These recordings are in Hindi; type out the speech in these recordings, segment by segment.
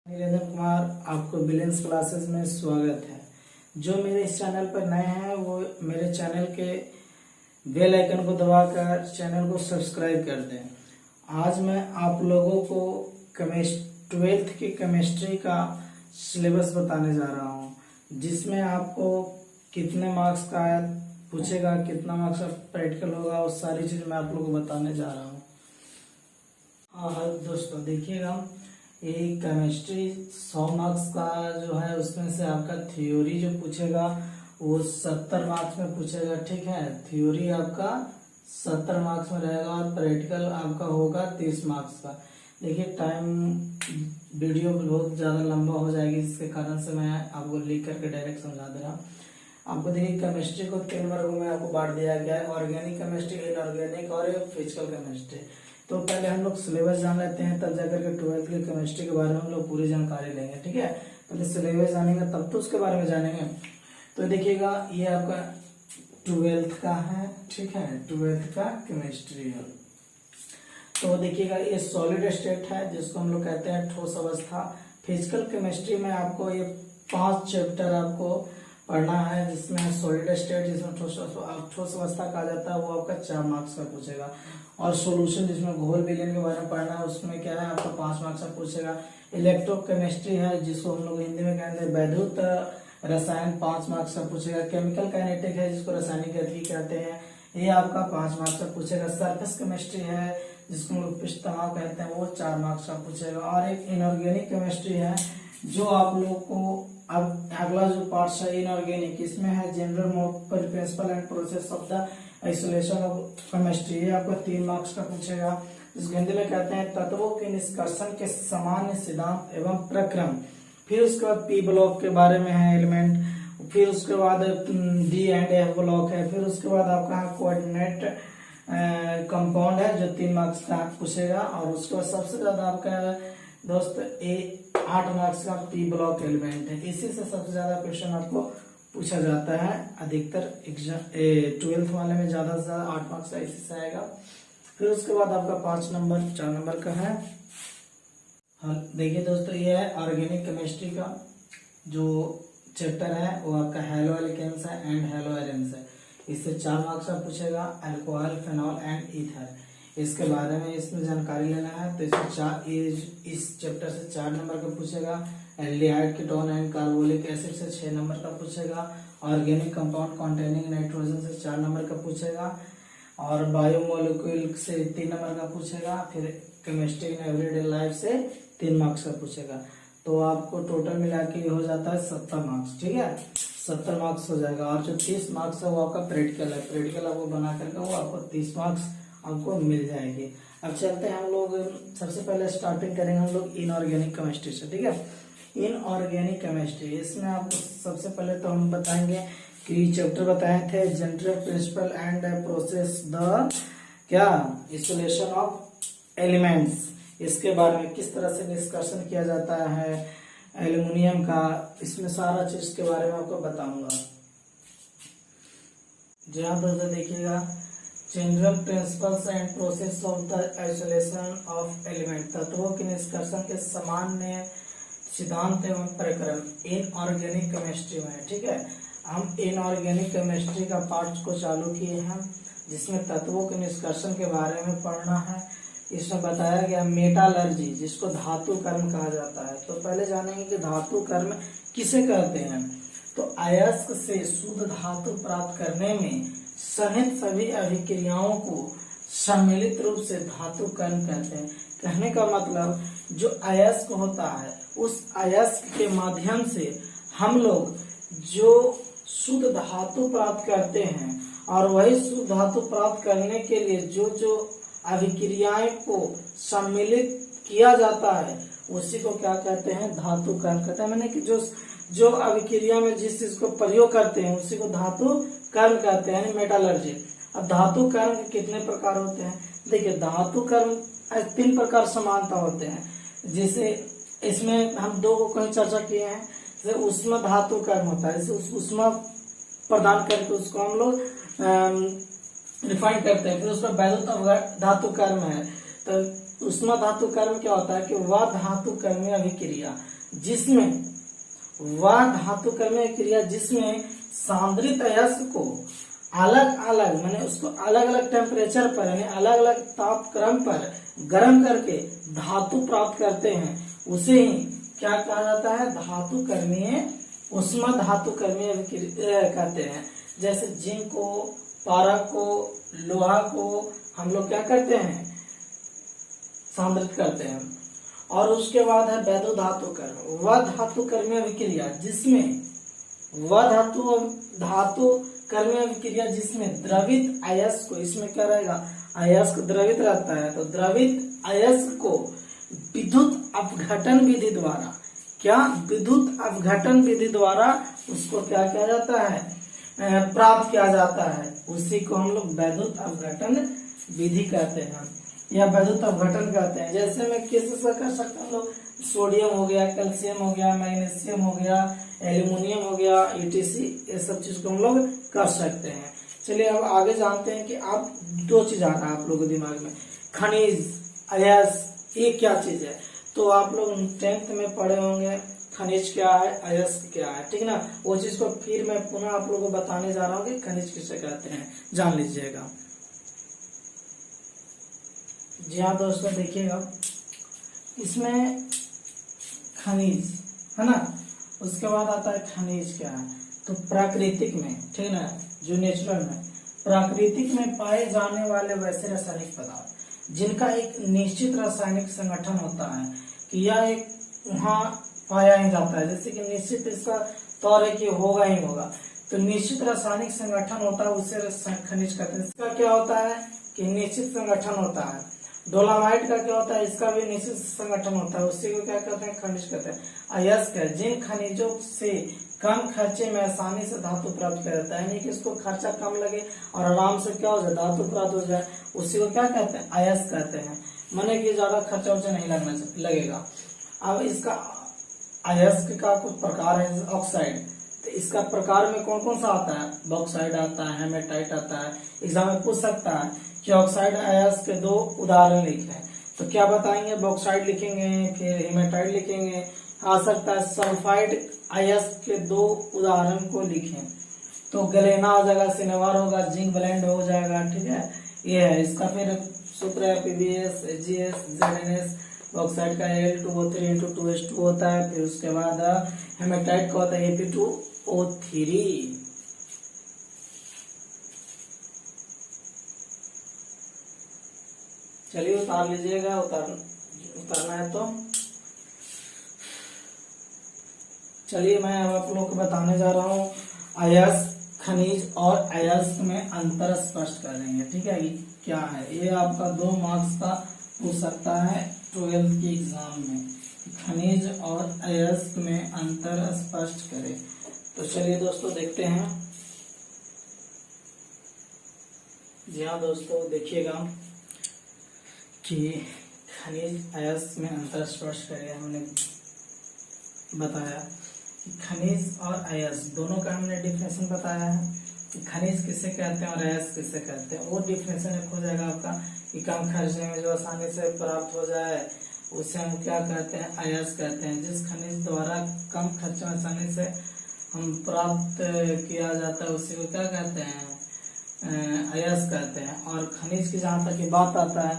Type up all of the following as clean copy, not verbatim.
निरंजन कुमार, आपको बिलियंस क्लासेस में स्वागत है। जो मेरे इस चैनल पर नए हैं वो मेरे चैनल के बेल आइकन को दबाकर चैनल को सब्सक्राइब कर दें। आज मैं आप लोगों को 12th की केमिस्ट्री का सिलेबस बताने जा रहा हूँ, जिसमें आपको कितने मार्क्स का पूछेगा, कितना मार्क्स का प्रैक्टिकल होगा, वो सारी चीज़ मैं आप लोगों को बताने जा रहा हूँ। हाँ दोस्तों, देखिएगा, ये केमिस्ट्री 100 मार्क्स का जो है उसमें से आपका थ्योरी जो पूछेगा वो 70 मार्क्स में पूछेगा। ठीक है, थ्योरी आपका 70 मार्क्स में रहेगा और प्रैक्टिकल आपका होगा 30 मार्क्स का। देखिए, वीडियो बहुत ज़्यादा लंबा हो जाएगी, जिसके कारण से मैं आपको लिख करके डायरेक्ट समझा दे रहा हूँ। आपको देखिए, केमिस्ट्री को 3 वर्गों में आपको बांट दिया गया है: ऑर्गेनिक केमिस्ट्री, इनऑर्गेनिक और फिजिकल केमिस्ट्री। तो पहले हम लोग सिलेबस जान लेते हैं, तब जाकर के 12th की केमिस्ट्री के बारे में हम लोग पूरी जानकारी लेंगे। ठीक है, पहले सिलेबस जानेंगे तब तो उसके बारे में जानेंगे। तो देखिएगा, ये आपका 12th का है। ठीक है, 12th का केमिस्ट्री है। तो देखिएगा, ये सॉलिड स्टेट है, जिसको हम लोग कहते हैं ठोस अवस्था। फिजिकल केमिस्ट्री में आपको ये 5 चैप्टर आपको पढ़ना है, जिसमें सॉलिड स्टेट, जिसमें ठोस अवस्था कहा जाता है, वो आपका 4 मार्क्स का पूछेगा। और सॉल्यूशन, जिसमें घोल विलयन के बारे में पढ़ना है, उसमें क्या है आपका 5 मार्क्स का पूछेगा। इलेक्ट्रोकेमिस्ट्री है, जिसको हम लोग हिंदी में कहते हैं वैद्युत रसायन, 5 मार्क्स का पूछेगा। केमिकल काइनेटिक है, जिसको रासायनिक गतिकी कहते हैं, ये आपका 5 मार्क्स का पूछेगा। सरफेस केमिस्ट्री है, जिसको हम लोग पृष्ठतनाव कहते हैं, वो 4 मार्क्स का पूछेगा। और एक इनऑर्गेनिक केमिस्ट्री है, जो आप लोग को अब अगला जो पार्ट है इनऑर्गेनिक, इसमें है general principle and process of the isolation of chemistry, ये आपको 3 मार्क्स का पूछेगा। इस हिंदी में कहते हैं तत्वों के निष्कर्षण के सामान्य सिद्धांत एवं प्रक्रम। फिर उसके बाद पी ब्लॉक के बारे में है, एलिमेंट। फिर उसके बाद डी एंड एफ ब्लॉक है। फिर उसके बाद आपका कोऑर्डिनेट कंपाउंड है, जो 3 मार्क्स का पूछेगा। और उसके बाद सबसे ज्यादा आपका दोस्त 8 मार्क्स का पी ब्लॉक एलिमेंट है। इसी से सबसे ज्यादा क्वेश्चन आपको पूछा जाता है अधिकतर एग्जाम 12th वाले में, ज्यादा से ज्यादा 8 मार्क्स का इसी से आएगा। फिर उसके बाद आपका 4 नंबर का है। हाँ देखिए दोस्तों, ये है ऑर्गेनिक केमिस्ट्री का जो चैप्टर है, वो आपका हेलो एल्केन्स है एंड हेलो एरेंस है। इससे 4 मार्क्स का पूछेगा। अल्कोहल, फेनॉल एंड ईथर, इसके बारे में इसमें जानकारी लेना है। तो इसमें इस चैप्टर से 4 नंबर का पूछेगा। Aldehyde, ketone and carbolic acid से 6 नंबर का पूछेगा। ऑर्गेनिक कंपाउंड कॉन्टेनिंग नाइट्रोजन से 4 नंबर का पूछेगा। और बायोमोलिक्यूल से 3 नंबर का पूछेगा। फिर केमिस्ट्री इन एवरीडे लाइफ से 3 मार्क्स का पूछेगा। तो आपको टोटल मिला के हो जाता है 70 मार्क्स। ठीक है, 70 मार्क्स हो जाएगा। और जो 30 मार्क्स है वो आपका प्रैक्टिकल है। प्रैक्टिकल आपको बना करके वो आपको 30 मार्क्स आपको मिल जाएगी। अब चलते हैं हम लोग, सबसे पहले स्टार्टिंग करेंगे हम लोग इनऑर्गेनिक केमिस्ट्री से। ठीक है, इनऑर्गेनिक केमिस्ट्री, इसमें आपको सबसे पहले तो हम बताएंगे कि चैप्टर बताए थे general principle and process the isolation of elements. इसके बारे में किस तरह से निष्कर्षण किया जाता है एल्युमिनियम का, इसमें सारा चीज के बारे में आपको बताऊंगा। जहाँ दोस्तों देखिएगा, general principles and process of the isolation of element, तत्वों के निष्कर्षण के सामान्य सिद्धांत एवं प्रक्रम इनऑर्गेनिक केमिस्ट्री में। ठीक है, हम इनऑर्गेनिक केमिस्ट्री का पार्ट को चालू किए हैं, जिसमें तत्वों के निष्कर्षण के बारे में पढ़ना है। इसमें बताया गया मेटालर्जी, जिसको धातु कर्म कहा जाता है। तो पहले जानेंगे कि धातु कर्म किसे कहते हैं। तो अयस्क से शुद्ध धातु प्राप्त करने में सहित सभी अभिक्रियाओं को सम्मिलित रूप से धातु कर्म कहते हैं। कहने का मतलब, जो अयस्क होता है, उस अयस्क के माध्यम से हम लोग जो शुद्ध धातु प्राप्त करते हैं, और वही शुद्ध धातु प्राप्त करने के लिए जो जो अभिक्रियाएं को सम्मिलित किया जाता है, उसी को क्या कहते हैं, धातु कर्म कहते हैं। मैंने कि जो अभिक्रिया में जिस चीज को प्रयोग करते हैं, उसी को धातु कर्म कहते हैं, मेटालर्जी। अब धातु कर्म के कितने प्रकार होते हैं? देखिए, धातु कर्म 3 प्रकार समानता होते हैं। जैसे इसमें हम 2 को कहीं चर्चा किए हैं। जैसे उष्मा धातु कर्म होता है, जैसे उष्मा प्रदान करके उसको हम लोग रिफाइन करते हैं। फिर उसमें वैद्युत धातु कर्म है। तो उष्मा धातु कर्म क्या होता है कि वह धातु कर्मीय अभिक्रिया जिसमें वह धातु कर्मीय क्रिया जिसमें सांद्रित अयस्क को अलग अलग माने उसको अलग अलग टेम्परेचर पर यानी अलग अलग तापक्रम पर गर्म करके धातु प्राप्त करते हैं उसे ही क्या कहा जाता है, धातु कर्मीय उष्मा धातु कर्मीय कहते हैं। जैसे जिंक को, पारक को, लोहा को हम लोग क्या करते हैं, सांद्रित करते हैं। और उसके बाद है वैद्युत धातु कर्म, वह धातु कर्मीय विक्रिया जिसमें वह धातु कर्मीय विक्रिया जिसमें द्रवित अयस्क को, इसमें क्या रहेगा, अयस्क द्रवित रहता है, तो द्रवित अयस्क को विद्युत अपघटन विधि द्वारा, क्या विद्युत अपघटन विधि द्वारा उसको क्या किया जाता है, प्राप्त किया जाता है, उसी को हम लोग वैद्युत अपघटन विधि कहते हैं या वैद्युत अपघटन कहते हैं। जैसे मैं किस से कर सकता हूँ, सोडियम हो गया, कैल्शियम हो गया, मैग्नीशियम हो गया, एल्यूमिनियम हो गया, ईटीसी, ये सब चीज को हम लोग कर सकते हैं। चलिए अब आगे जानते हैं कि आप दो चीज आ रहा है आप लोगों के दिमाग में, खनिज, अयस्क, ये क्या चीज है। तो आप लोग 10th में पढ़े होंगे खनिज क्या है, अयस्क क्या है, ठीक ना। वो चीज को फिर मैं पुनः आप लोगों को बताने जा रहा हूँ कि खनिज किसे कहते हैं, जान लीजिएगा। जी हाँ दोस्तों, देखिएगा इसमें खनिज है ना, उसके बाद आता है खनिज क्या है, तो प्राकृतिक में, ठीक ना, जो नेचुरल में, प्राकृतिक में पाए जाने वाले वैसे रासायनिक पदार्थ जिनका एक निश्चित रासायनिक संगठन होता है कि यह एक वहाँ पाया ही जाता है, जैसे कि निश्चित इसका तौर है कि होगा ही होगा, तो निश्चित रासायनिक संगठन होता है उसे खनिज कहते हैं। इसका क्या होता है कि निश्चित संगठन होता है। डोलामाइट का क्या होता है, इसका भी निश्चित संगठन होता है, उसी को क्या कहते हैं, खनिज कहते हैं। अयस्क है, जिन खनिजों से कम खर्चे में आसानी से धातु प्राप्त किया जाता है, यानी कि इसको खर्चा कम लगे और आराम से क्या हो जाए, धातु प्राप्त हो जाए, उसी को क्या कहते हैं, अयस्क कहते हैं। माने कि ज्यादा खर्चा उर्चा नहीं लगेगा। अब इसका अयस्क का कुछ प्रकार है, ऑक्साइड, तो इसका प्रकार में कौन कौन सा आता है, बॉक्साइड आता है, हेमेटाइट आता है। एग्जाम में पूछ सकता है कि ऑक्साइड अयस्क के दो उदाहरण लिखें, तो क्या बताएंगे, बॉक्साइड लिखेंगे, फिर हेमेटाइट लिखेंगे। आ सकता है सल्फाइड अयस्क के दो उदाहरण को लिखें, तो गलेना हो जाएगा, सिनेवार होगा, जिंक ब्लेंड हो जाएगा, ठीक है, ये है इसका। फिर सूत्र है PbS, AgS, ZnS। बॉक्साइड का Al2O3 × 2H2 होता है। फिर उसके बाद हेमेटाइट का होता है Ap2O3। चलिए उतार लीजिएगा, उतारना है तो चलिए मैं अब आप लोग को बताने जा रहा हूँ अयस्क, खनिज और अयस्क में अंतर स्पष्ट करेंगे, ठीक है। ये क्या है, ये आपका 2 मार्क्स का पूछ सकता है 12th के एग्जाम में, खनिज और अयस्क में अंतर स्पष्ट करें। तो चलिए दोस्तों देखते हैं। जी हाँ दोस्तों, देखिएगा कि खनिज अयस्क में अंतर स्पष्ट करें। हमने बताया कि खनिज और अयस्क दोनों का हमने डिफिनेशन बताया है कि खनिज किसे कहते हैं और अयस्क किसे कहते हैं। वो डिफिनेशन एक हो जाएगा आपका कि कम खर्चे में जो आसानी से प्राप्त हो जाए उसे हम क्या कहते हैं, अयस्क कहते हैं। जिस खनिज द्वारा कम खर्चे में आसानी से हम प्राप्त किया जाता है उसी को क्या कहते हैं, अयस्क कहते हैं। और खनिज की जहाँ तक की बात आता है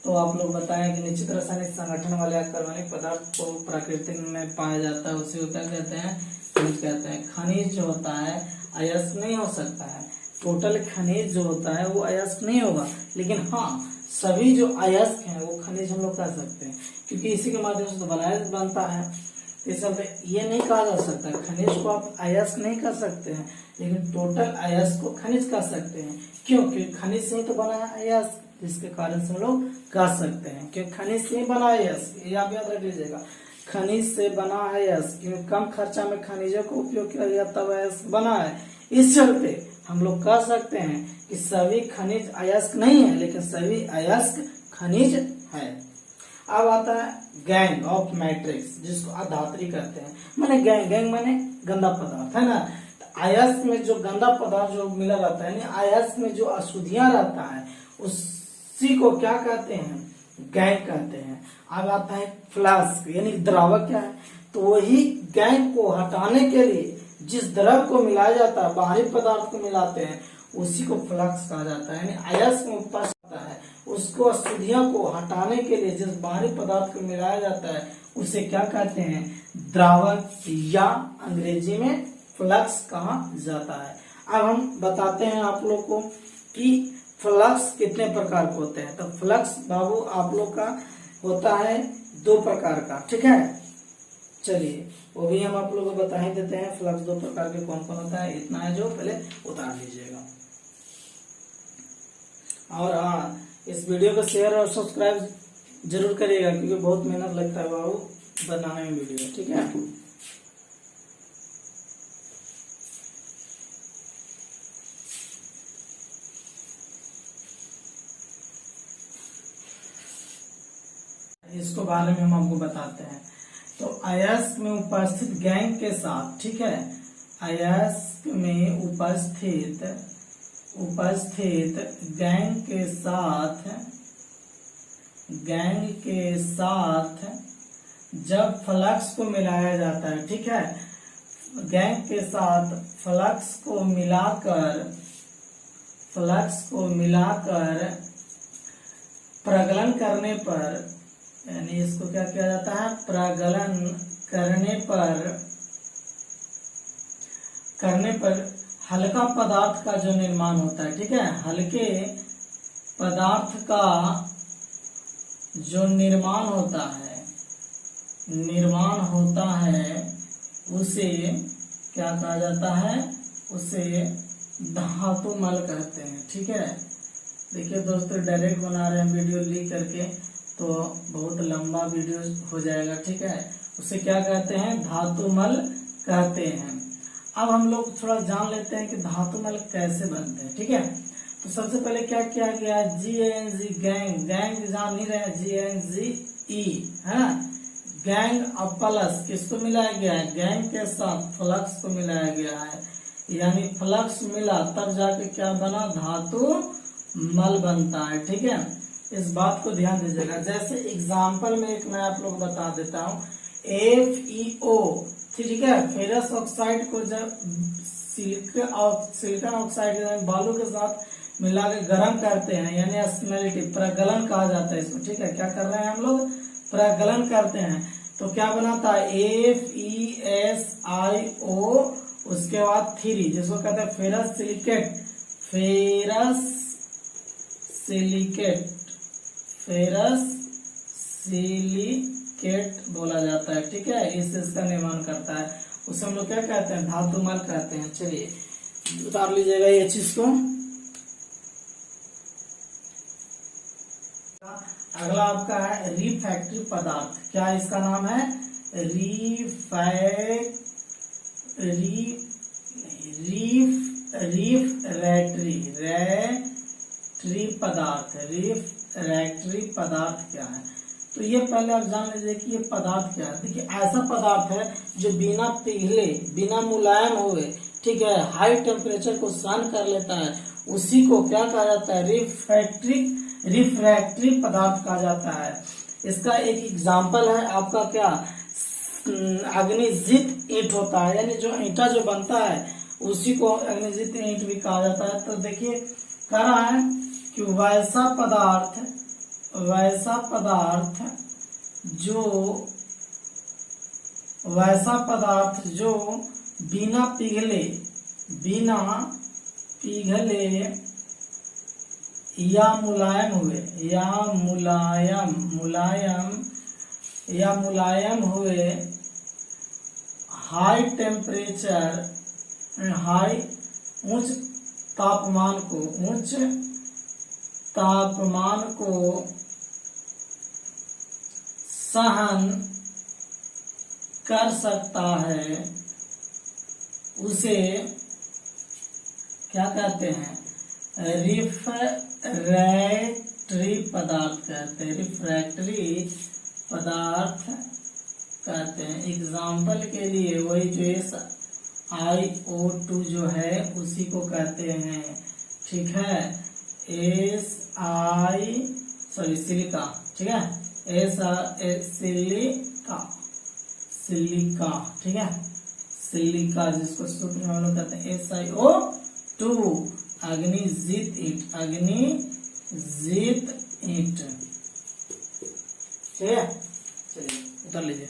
तो आप लोग बताएं कि निश्चित रासायनिक संगठन वाले अकर्बनिक पदार्थ को प्रकृति में पाया जाता है, उसी को क्या कहते हैं, खनिज कहते हैं। खनिज जो होता है अयस्क नहीं हो सकता है, टोटल खनिज जो होता है वो अयस्क नहीं होगा, लेकिन हाँ सभी जो अयस्क हैं वो खनिज हम लोग कह सकते हैं, क्योंकि इसी के माध्यम से तो बनता है। इस ये नहीं कहा जा सकता खनिज को आप अयस्क नहीं कर सकते हैं, लेकिन टोटल अयस्क को खनिज कह सकते हैं। क्योंकि खनिज से ही तो बना है अयस्क, जिसके कारण से हम लोग कह सकते हैं कि खनिज से ही बना है अयस्क। ये आप याद रख लीजिएगा, खनिज से बना है अयस्क, क्योंकि कम खर्चा में खनिजों को उपयोग किया गया तब अयस्क बना है। इस चलते हम लोग कह सकते हैं कि सभी खनिज अयस्क नहीं है, लेकिन सभी अयस्क खनिज है। अब आता है गैंग ऑफ मैट्रिक्स, जिसको अधात्री कहते हैं। माने गैंग माने गंदा पदार्थ है ना। अयस्क में जो गंदा पदार्थ जो मिला रहता है, अयस्क में जो अशुद्धियां रहता है उसी को क्या कहते हैं, गैंग कहते हैं। अब आता है फ्लास्क, यानी द्रावक क्या है, तो वही गैंग को हटाने के लिए जिस द्रव को मिलाया जाता है, बाहरी पदार्थ को मिलाते हैं, उसी को फ्लक्स कहा जाता है। यानी अयस्क में उपस्थित होता है, उसको अशुद्धियों को हटाने के लिए जिस बाहरी पदार्थ को मिलाया जाता है उसे क्या कहते हैं, द्रावक, या अंग्रेजी में फ्लक्स कहा जाता है। अब हम बताते हैं आप लोग को कि फ्लक्स कितने प्रकार के होते हैं। तो फ्लक्स बाबू आप लोग का होता है 2 प्रकार का, ठीक है। चलिए वो भी हम आप लोग को बता ही देते हैं, फ्लक्स 2 प्रकार के कौन कौन होता है। इतना है जो पहले उतार लीजिएगा। और हाँ, इस वीडियो को शेयर और सब्सक्राइब जरूर करिएगा, क्योंकि बहुत मेहनत लगता है बाबू बनाने में वीडियो, ठीक है। इसको बारे में हम आपको बताते हैं। तो अयस्क में उपस्थित गैंग के साथ, ठीक है, अयस्क में उपस्थित गैंग के साथ जब फ्लक्स को मिलाया जाता है, ठीक है, गैंग के साथ फ्लक्स को मिलाकर प्रगलन करने पर, यानी इसको क्या किया जाता है, प्रगलन करने पर हल्का पदार्थ का जो निर्माण होता है, ठीक है, हल्के पदार्थ का जो निर्माण होता है उसे क्या कहा जाता है, उसे धातुमल कहते हैं, ठीक है। देखिए दोस्तों, डायरेक्ट बना रहे हैं वीडियो लिख करके, तो बहुत लंबा वीडियो हो जाएगा, ठीक है। उसे क्या कहते हैं, धातुमल कहते हैं। अब हम लोग थोड़ा जान लेते हैं कि धातुमल कैसे बनते हैं, ठीक है। तो सबसे पहले क्या किया गया, GANG, गैंग जान नहीं रहे, GANGE है ना, गैंग अब प्लस किसको मिलाया गया है, गैंग के साथ फ्लक्स को मिलाया गया है, यानी फ्लक्स मिला तब जाके क्या बना, धातु मल बनता है, ठीक है। इस बात को ध्यान दीजिएगा। जैसे एग्जाम्पल में एक मैं आप लोग बता देता हूँ, FeO, ठीक है, फेरस ऑक्साइड को जब सिलिकॉन ऑक्साइड बालू के साथ मिला के गर्म करते हैं, यानी स्मेलिटी, प्रगलन कहा जाता है इसको, ठीक है। क्या कर रहे हैं हम लोग, प्रगलन करते हैं, तो क्या बनाता है, FeSiO, उसके बाद 3, जिसको कहते हैं फेरस सिलिकेट बोला जाता है, ठीक है। इसका निर्माण करता है, उसे हम लोग क्या कहते हैं, धातुमल कहते हैं। चलिए उतार लीजिएगा ये चीज को। अगला आपका है रिफ्रैक्टरी पदार्थ। क्या इसका नाम है, रिफ्रैक्टरी पदार्थ क्या है। तो ये पहले आप जान लीजिए कि ये पदार्थ क्या है। देखिए ऐसा पदार्थ है जो बिना पिघले, बिना मुलायम हुए, ठीक है, हाई टेम्परेचर को सहन कर लेता है, उसी को क्या कहा जाता है, रिफ्रैक्टरी पदार्थ कहा जाता है। इसका एक एग्जाम्पल है आपका क्या, अग्निजित ईंट होता है, यानी जो ईंटा जो बनता है उसी को अग्निजित ईंट भी कहा जाता है। तो देखिए कह रहा है कि वैसा पदार्थ जो बिना पिघले या मुलायम हुए हाई टेम्परेचर, उच्च तापमान को सहन कर सकता है, उसे क्या कहते हैं, रिफ्रैक्टरी पदार्थ कहते हैं, रिफ्रैक्टरी पदार्थ कहते हैं। एग्जाम्पल के लिए वही जो SiO2 जो है उसी को कहते हैं, ठीक है, सिलिका, ठीक है, सिलिका, ठीक है, सिलिका जिसको सूत्र में हम लोग कहते हैं SiO2, अग्निजीत ईंट, अग्निजीत ईंट, ठीक है। चलिए उतार लीजिए।